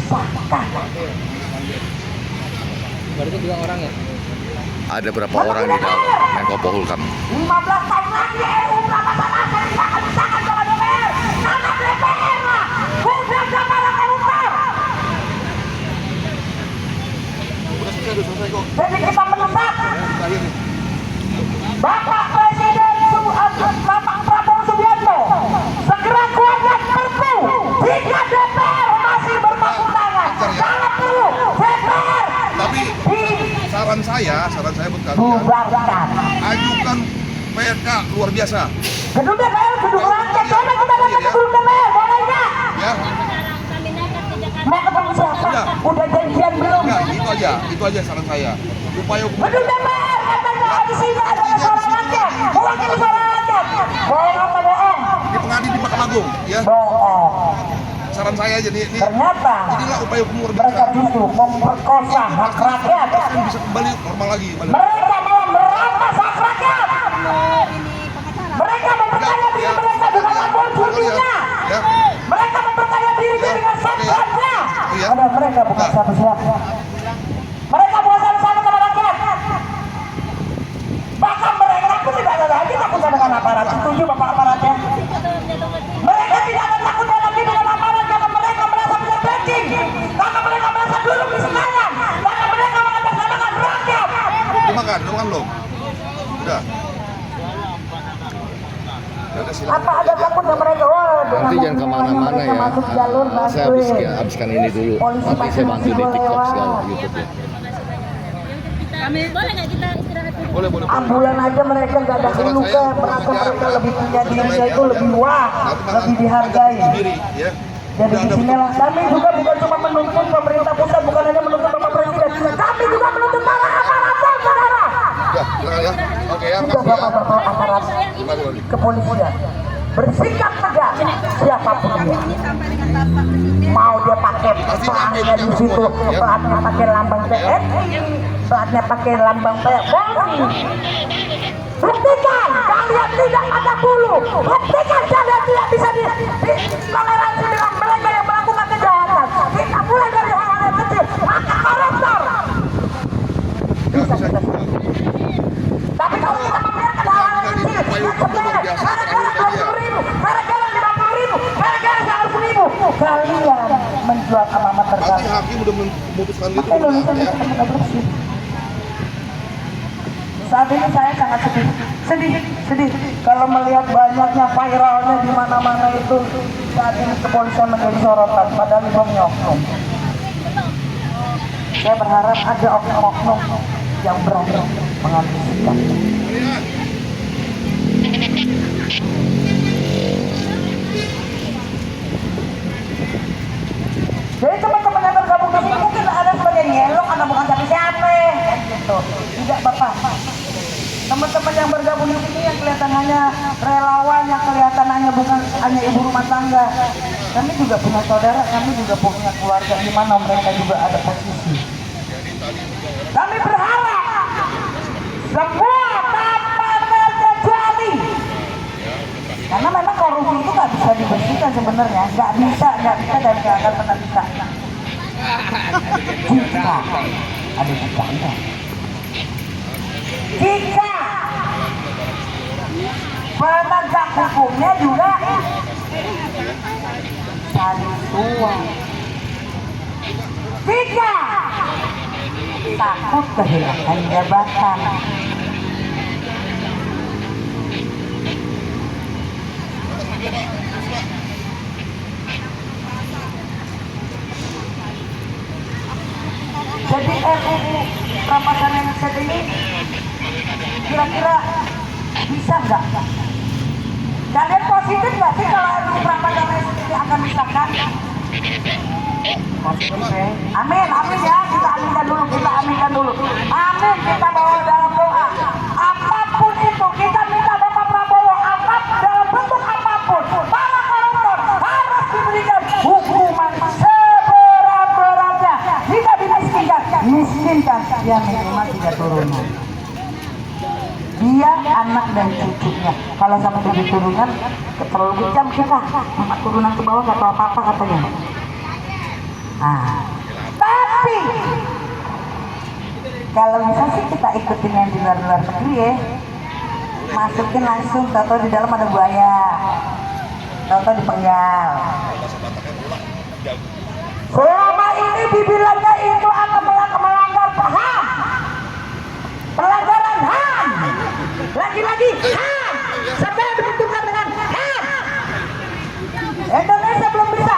disahkan. Berarti 2 orang ya? Ada berapa orang di dalam Menko Polhukam? 15 tahun lagi RUU Perampasan Aset akan disahkan sama DPR. Karena DPR lah udah gambaran koruptor. Jadi kita mendesak Bapak Presiden Bapak Prabowo Subianto segera keluarkan Perpu jika DPR masih berpangku tangan. Kalau perlu DPR Tapi saran saya buat kalian, bubarkan. ajukan PK luar biasa. Gedung DPR, gedung rakyat, coba kita datang ke gedung DPR, boleh nggak? Ya, Mau ketemu siapa? Ya. Udah janjian belum? ya itu aja saran saya. Upaya hukum. Gedung DPR, katanya di sini ada suara rakyat, mewakili suara rakyat. Bohong apa bohong? Di pengadilan di Mahkamah Agung, ya. Bohong. Saran saya jadi ini. Ternyata Inilah upaya hukum luar mereka biasa. justru memperkosa hak rakyat. Ini bisa kembali normal lagi. Mereka mau merampas hak rakyat. Mereka memperkaya diri mereka dengan Lamborghini-nya. Ya. Mereka memperkaya diri dengan satpamnya. Iya. Padahal mereka bukan siapa-siapa. Mereka bukan sama sama rakyat. Bahkan mereka pun tidak ada lagi takutnya dengan aparat. Setuju Bapak aparatnya? Mereka tidak ada takutnya lagi dengan aparat karena mereka merasa punya backing. Karena mereka merasa duduk di senayan. Karena mereka mengatasnamakan rakyat. Udah makan belum? Udah. Ya udah, silakan. Apa ada takutnya mereka? Wah, Nanti jangan kemana-mana ya. Masuk jalur, Saya habiskan ini dulu. Nanti saya bantu di TikTok segala YouTube ya. Boleh nggak kita istirahat dulu? Boleh. Ambulan aja mereka nggak ada luka, merasa mereka lebih punya dirinya itu lebih wah, lebih dihargai. Diri, ya. Jadi di sinilah kami juga bukan cuma menuntut pemerintah pusat, bukan hanya menuntut Bapak Presiden, kami juga menuntut para aparatur, saudara. Ya, silakan ya. Oke ya, Juga makasih ya. Bapak aparat kepolisian bersikap tegas siapapun dia. Mau dia pakai pelatnya di situ, pelatnya pakai lambang TNI, pelatnya pakai lambang Polri. Buktikan kalian tidak ada bulu. Buktikan kalian tidak bisa ditoleransi dengan mereka yang melakukan kejahatan. Kita mulai dari hal-hal yang kecil, maka koruptor. Bisa kita. Tapi kalau kita membiarkan hal-hal yang kecil, yang sepele, gara-gara 20.000, gara-gara 50.000, gara-gara 100.000, kalian menjual amanat Nanti negara. hakim udah memutuskan gitu. Indonesia Ya. bisa mengadopsi. Saat ini saya sangat sedih kalau melihat banyaknya viralnya di mana-mana itu. Saat ini kepolisian menjadi sorotan, padahal itu oknum. Saya berharap ada oknum-oknum yang berani mengambil sikap. Jadi teman-teman yang bergabung di sini mungkin ada sebagai nyelok, anda bukan siapa-siapa, gitu. Tidak Bapak. Teman-teman yang bergabung di sini yang kelihatan hanya relawan, yang kelihatan hanya bukan hanya ibu rumah tangga. Kami juga punya saudara, kami juga punya keluarga di mana mereka juga ada posisi. Kami berharap semua tanpa terkecuali. Karena memang korupsi itu nggak bisa dibersihkan sebenarnya, nggak bisa dan nggak akan pernah bisa. Jika ada jikanya. Jika penegak hukumnya juga saling tuang. Jika takut kehilangan jabatan. Jadi RUU Perampasan Aset ini kira-kira bisa nggak? Kalian positif nggak sih kalau RUU Perampasan Aset ini akan disahkan? Positif ya. Amin, amin ya. Kita aminkan dulu, Amin, kita bawa dalam doa. Apapun itu, kita minta Bapak Prabowo, dalam bentuk apapun, para koruptor harus diberikan hukuman seberat-beratnya. Tidak dimiskinkan, dia minimal 3 turunan. Dia anak dan cucunya. Kalau sampai 7 turunan, terlalu kejam kita. 4 turunan ke bawah nggak tahu apa-apa katanya. Ah, tapi kalau bisa sih kita ikutin yang di luar negeri ya, masukin langsung, tahu di dalam ada buaya, tahu dipenggal. Selama ini dibilangnya itu akan melanggar HAM, pelanggaran HAM, lagi-lagi HAM, sampai dibentukkan dengan HAM. Indonesia belum bisa,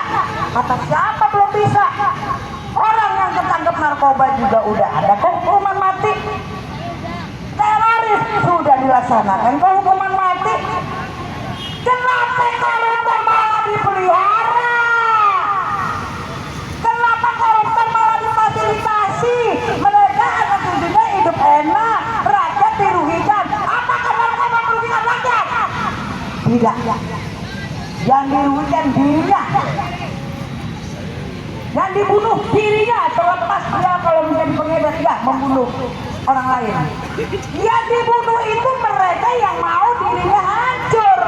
kata siapa belum bisa? Orang yang ketangkep narkoba juga udah ada kok hukuman mati. Teroris sudah dilaksanakan kok hukuman mati. Kenapa koruptor malah dipelihara? Kenapa koruptor malah difasilitasi? Mereka anak cucunya hidup enak, rakyat dirugikan. Apakah narkoba merugikan rakyat? Tidak. Yang dirugikan dirinya, yang dibunuh dirinya, terlepas dia kalau menjadi pengedar ya membunuh orang lain. Yang dibunuh itu mereka yang mau dirinya hancur,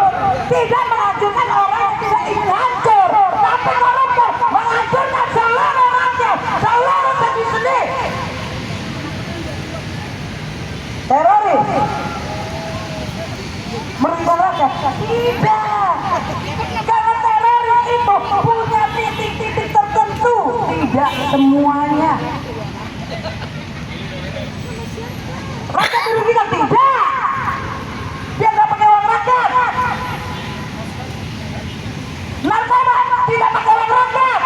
tidak menghancurkan orang yang tidak ingin hancur. Tapi koruptor menghancurkan seluruh rakyat, seluruh sendi-sendi. Teroris merugikan rakyat? Tidak. Karena teroris itu punya titik-titik tertentu, tidak semuanya. Rakyat dirugikan? Tidak. Dia nggak pakai uang rakyat. Narkoba tidak pakai uang rakyat.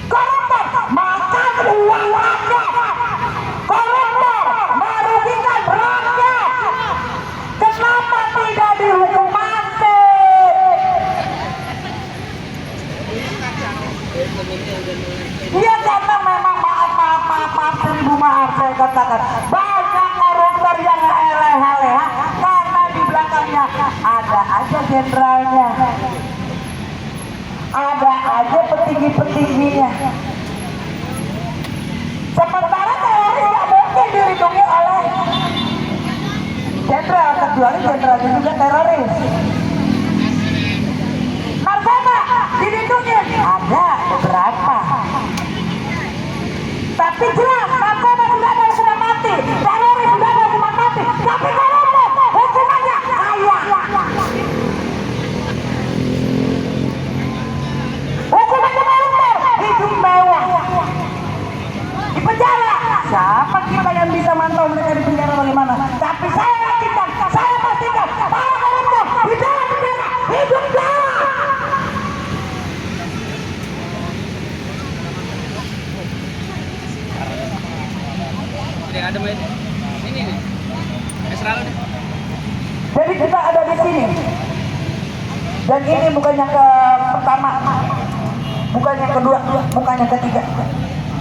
Koruptor makan uang rakyat. Koruptor merugikan rakyat. Kenapa tidak dihukum mati? Dia kata memang maaf seribu maaf, saya katakan banyak koruptor yang eleh-eleha karena di belakangnya ada aja jenderalnya, ada aja petinggi-petingginya. Sementara teroris nggak mungkin dilindungi oleh jenderal, kecuali jenderalnya juga teroris. Narkoba dilindungi ada beberapa, tapi jelas narkoba tidak ada hukuman mati, teroris tidak ada hukuman mati, tapi koruptor hukumannya kaya. Hukumannya koruptor hidup mewah di penjara. Siapa kita yang bisa mantau mereka di penjara bagaimana? Tapi saya yakinkan, saya pastikan para koruptor di dalam penjara hidup mewah. Ada main ini nih, Esral nih. Jadi kita ada di sini, dan ini bukan yang ke pertama, bukan yang kedua, bukan yang ketiga.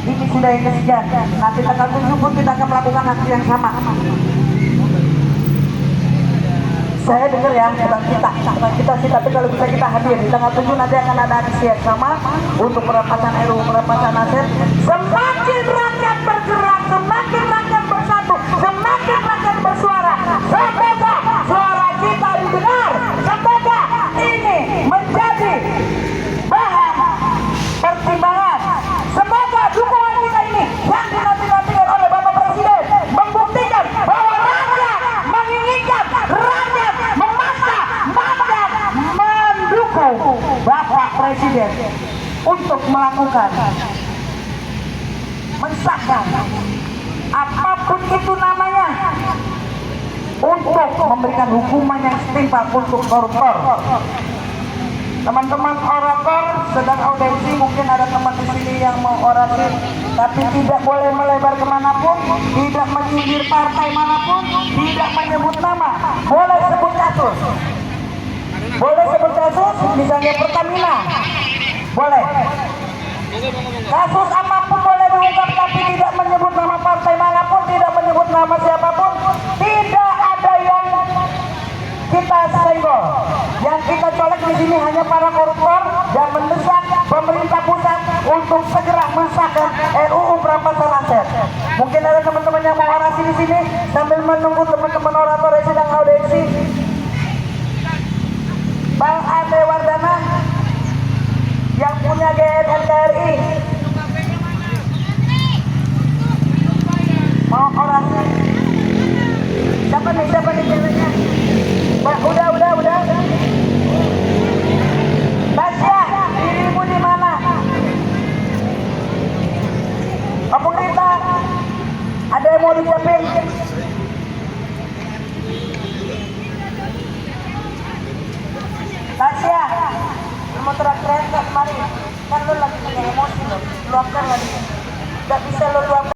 Ini sudah yang kesekian. Nanti tanggal 7 pun kita akan melakukan aksi yang sama. Saya dengar ya, bukan kita sih, tapi kalau bisa kita hadir di tanggal 7 nanti akan ada aksi yang sama untuk perampasan RUU perampasan aset. Semakin rakyat bergerak, semakin rakyat bersatu, semakin rakyat bersuara. Semoga suara kita didengar. Semoga ini menjadi bahan pertimbangan. Semoga dukungan kita ini yang dinanti-nantikan oleh Bapak Presiden membuktikan bahwa rakyat menginginkan, rakyat memaksa, rakyat mendukung Bapak Presiden untuk melakukan, mensahkan apapun itu namanya, untuk memberikan hukuman yang setimpal untuk koruptor. Teman-teman orator sedang audiensi, mungkin ada teman di sini yang mau orasi, tapi tidak boleh melebar kemanapun, tidak menyindir partai manapun, tidak menyebut nama. Boleh sebut kasus, boleh sebut kasus, misalnya Pertamina, boleh. Kasus apapun boleh diungkap, tapi tidak menyebut nama partai manapun, tidak menyebut nama siapapun. Tidak ada yang kita senggol. Yang kita colek di sini hanya para koruptor dan mendesak pemerintah pusat untuk segera mensahkan RUU perampasan aset. Mungkin ada teman-teman yang mau orasi di sini sambil menunggu teman-teman orator yang sedang audiensi. Bang Ade Wardana yang punya rakyat NKRI mau orasi. Siapa nih ceweknya? Udah. Tasya, dirimu di mana? Apa kita? Ada yang mau diucapin? Tasya, lu mau teriak-teriak nggak kemarin? Kan lu lagi punya emosi lo, luapkan lagi. Gak bisa lo luapkan.